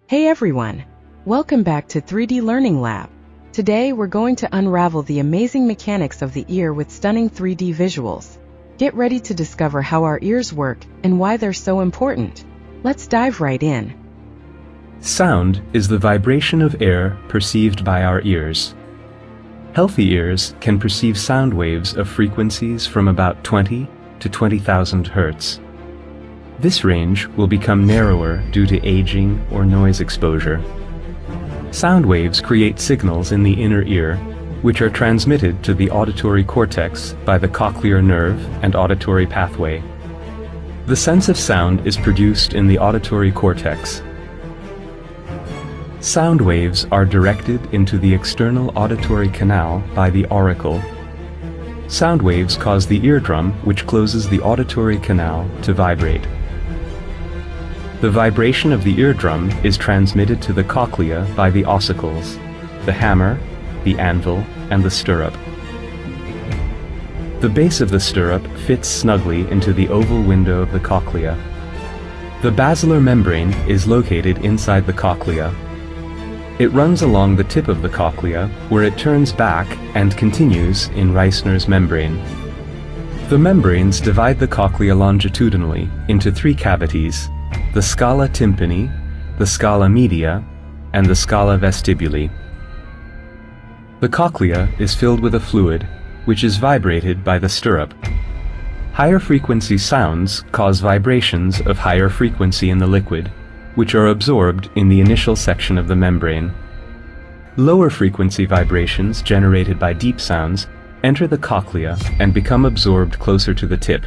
Hey everyone! Welcome back to 3D Learning Lab. Today we're going to unravel the amazing mechanics of the ear with stunning 3D visuals. Get ready to discover how our ears work and why they're so important. Let's dive right in. Sound is the vibration of air perceived by our ears. Healthy ears can perceive sound waves of frequencies from about 20 to 20,000 Hertz. This range will become narrower due to aging or noise exposure. Sound waves create signals in the inner ear, which are transmitted to the auditory cortex by the cochlear nerve and auditory pathway. The sense of sound is produced in the auditory cortex. Sound waves are directed into the external auditory canal by the auricle. Sound waves cause the eardrum, which closes the auditory canal, to vibrate. The vibration of the eardrum is transmitted to the cochlea by the ossicles, the hammer, the anvil, and the stirrup. The base of the stirrup fits snugly into the oval window of the cochlea. The basilar membrane is located inside the cochlea. It runs along the tip of the cochlea, where it turns back and continues in Reissner's membrane. The membranes divide the cochlea longitudinally into three cavities: the scala tympani, the scala media, and the scala vestibuli. The cochlea is filled with a fluid, which is vibrated by the stirrup. Higher frequency sounds cause vibrations of higher frequency in the liquid, which are absorbed in the initial section of the membrane. Lower frequency vibrations generated by deep sounds enter the cochlea and become absorbed closer to the tip.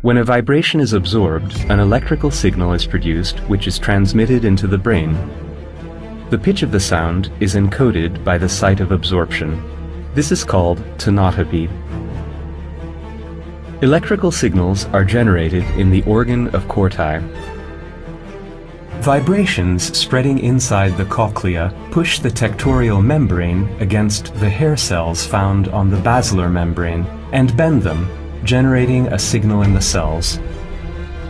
When a vibration is absorbed, an electrical signal is produced which is transmitted into the brain. The pitch of the sound is encoded by the site of absorption. This is called tonotopy. Electrical signals are generated in the organ of Corti. Vibrations spreading inside the cochlea push the tectorial membrane against the hair cells found on the basilar membrane and bend them, generating a signal in the cells.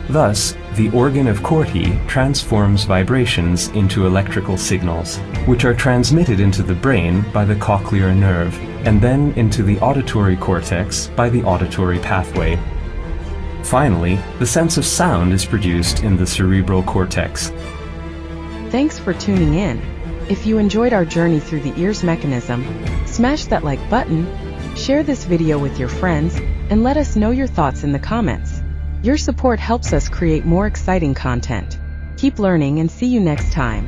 Thus, the organ of Corti transforms vibrations into electrical signals, which are transmitted into the brain by the cochlear nerve, and then into the auditory cortex by the auditory pathway. Finally, the sense of sound is produced in the cerebral cortex. Thanks for tuning in. If you enjoyed our journey through the ear's mechanism, smash that like button, share this video with your friends, and let us know your thoughts in the comments. Your support helps us create more exciting content. Keep learning and see you next time.